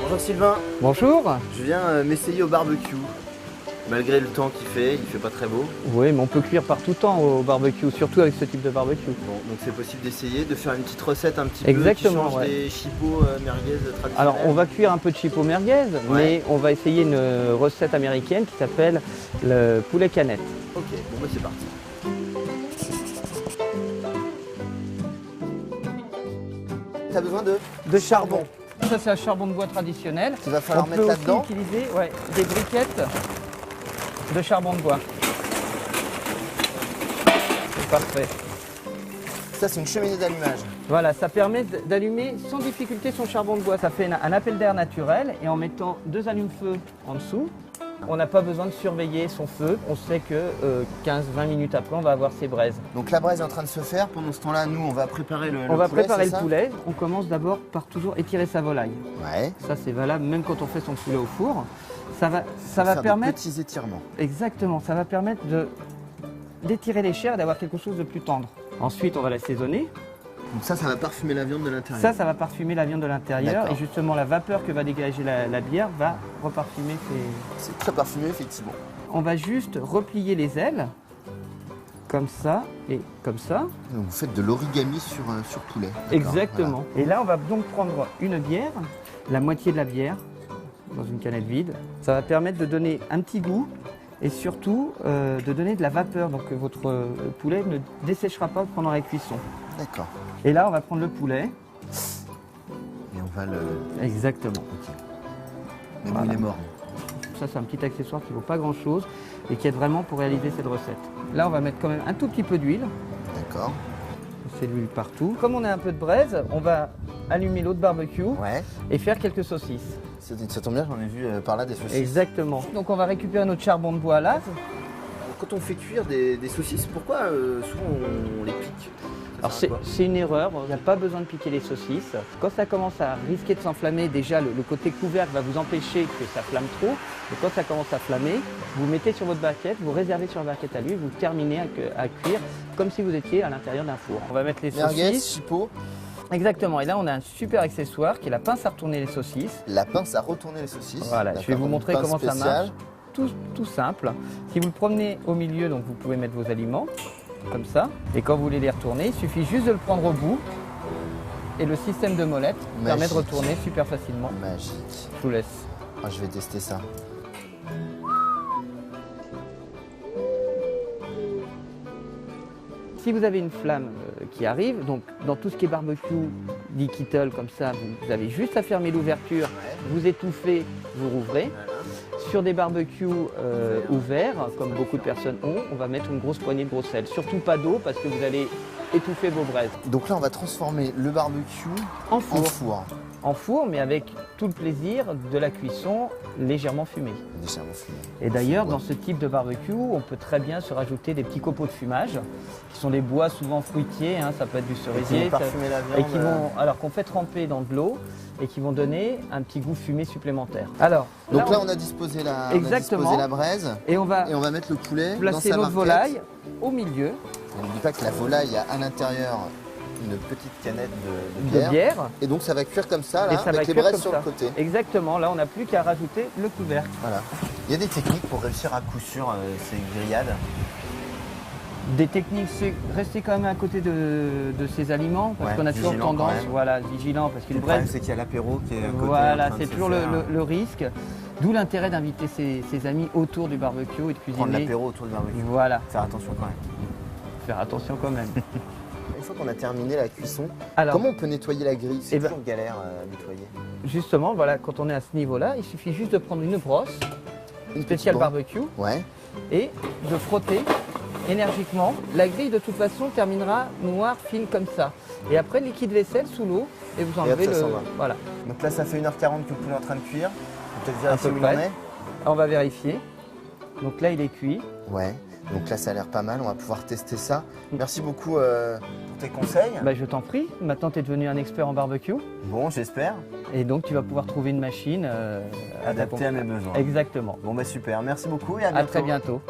Bonjour Sylvain. Bonjour. Je viens m'essayer au barbecue. Malgré le temps qu'il fait, il fait pas très beau. Oui, mais on peut cuire par tout temps au barbecue, surtout avec ce type de barbecue. Bon, donc c'est possible d'essayer de faire une petite recette un petit Exactement, peu qui change ouais. des chipots merguez traditionnels. Alors, on va cuire un peu de chipot merguez, mais on va essayer une recette américaine qui s'appelle le poulet canette. Ok, bon bah c'est parti. T'as besoin de charbon. Ça, c'est un charbon de bois traditionnel. Il va falloir on mettre peut là-dedans. aussi utiliser des briquettes de charbon de bois. C'est parfait. Ça c'est une cheminée d'allumage. Voilà, ça permet d'allumer sans difficulté son charbon de bois. Ça fait un appel d'air naturel et en mettant 2 allumes-feu en dessous, on n'a pas besoin de surveiller son feu. On sait que 15-20 minutes après, on va avoir ses braises. Donc la braise est en train de se faire. Pendant ce temps-là, nous on va préparer le poulet. On va préparer le ça poulet. On commence d'abord par toujours étirer sa volaille. Ouais. Ça c'est valable même quand on fait son poulet au four. Ça va Faire permettre... de petits étirements. Exactement, ça va permettre d'étirer les chairs et d'avoir quelque chose de plus tendre. Ensuite, on va l'assaisonner. Donc ça va parfumer la viande de l'intérieur. Ça va parfumer la viande de l'intérieur et justement la vapeur que va dégager la bière va reparfumer ses... C'est très parfumé effectivement. On va juste replier les ailes, comme ça et comme ça. Donc vous faites de l'origami sur poulet. Exactement. Voilà. Et là, on va donc prendre une bière, la moitié de la bière, dans une canette vide. Ça va permettre de donner un petit goût et surtout de donner de la vapeur. Donc votre poulet ne desséchera pas pendant la cuisson. D'accord. Et là, on va prendre le poulet. Et on va le... Exactement. Ok. Mais bon, il est mort. Ça, c'est un petit accessoire qui ne vaut pas grand-chose et qui aide vraiment pour réaliser cette recette. Là, on va mettre quand même un tout petit peu d'huile. D'accord. C'est de l'huile partout. Comme on a un peu de braise, on va allumer l'eau de barbecue et faire quelques saucisses. Ça tombe bien, j'en ai vu par là des saucisses. Exactement. Donc on va récupérer notre charbon de bois à l'az. Quand on fait cuire des saucisses, pourquoi souvent on les pique? Alors c'est une erreur, il n'y a pas besoin de piquer les saucisses. Quand ça commence à risquer de s'enflammer, déjà le côté couvercle va vous empêcher que ça flamme trop. Et quand ça commence à flammer, vous mettez sur votre barquette, vous réservez sur la barquette à l'huile, vous terminez à cuire comme si vous étiez à l'intérieur d'un four. On va mettre les saucisses. Chipot. Exactement, et là on a un super accessoire qui est la pince à retourner les saucisses. La pince à retourner les saucisses. Voilà, je vais vous montrer comment ça marche. Tout simple. Si vous le promenez au milieu, donc vous pouvez mettre vos aliments, comme ça. Et quand vous voulez les retourner, il suffit juste de le prendre au bout. Et le système de molette permet de retourner super facilement. Magique. Je vous laisse. Ah, je vais tester ça. Si vous avez une flamme qui arrive, donc dans tout ce qui est barbecue, dit kettle comme ça, vous avez juste à fermer l'ouverture, vous étouffez, vous rouvrez. Sur des barbecues ouverts, comme beaucoup de personnes ont, on va mettre une grosse poignée de gros sel. Surtout pas d'eau parce que vous allez étouffer vos braises. Donc là, on va transformer le barbecue en four. En four, mais avec tout le plaisir de la cuisson légèrement fumée. Légèrement fumée. Et d'ailleurs, dans ce type de barbecue, on peut très bien se rajouter des petits copeaux de fumage, qui sont des bois souvent fruitiers, hein, ça peut être du cerisier, et qui vont, alors qu'on fait tremper dans de l'eau et qui vont donner un petit goût fumé supplémentaire. Alors, donc là, on a disposé la braise et on va mettre le poulet placer notre volaille au milieu. N'oublie pas que la volaille a à l'intérieur une petite canette de bière. Et donc ça va cuire comme ça, là, avec les braises sur le côté. Exactement, là on n'a plus qu'à rajouter le couvercle. Voilà. Il y a des techniques pour réussir à coup sûr ces grillades. Des techniques, c'est rester quand même à côté de ces aliments, parce qu'on a toujours tendance, vigilant, parce qu'une braise... Le problème, c'est qu'il y a l'apéro qui est à côté. Voilà, c'est toujours le risque. D'où l'intérêt d'inviter ses amis autour du barbecue et de cuisiner. Prendre l'apéro autour du barbecue. Voilà. Faire attention quand même. Faire attention quand même. Une fois qu'on a terminé la cuisson, comment on peut nettoyer la grille? C'est toujours galère à nettoyer. Justement, voilà, quand on est à ce niveau-là, il suffit juste de prendre une brosse, une spéciale barbecue, et de frotter énergiquement. La grille, de toute façon, terminera noire, fine comme ça. Et après, liquide vaisselle sous l'eau, et vous enlevez le... Voilà. Donc là, ça fait 1h40 que le poulet est en train de cuire. On peut peut-être vérifier où il en est. On va vérifier. Donc là, il est cuit. Ouais. Donc là, ça a l'air pas mal. On va pouvoir tester ça. Merci beaucoup pour tes conseils. Je t'en prie. Maintenant, tu es devenu un expert en barbecue. Bon, j'espère. Et donc, tu vas pouvoir trouver une machine adaptée à mes besoins. Exactement. Bon, super. Merci beaucoup et à bientôt. À très bientôt.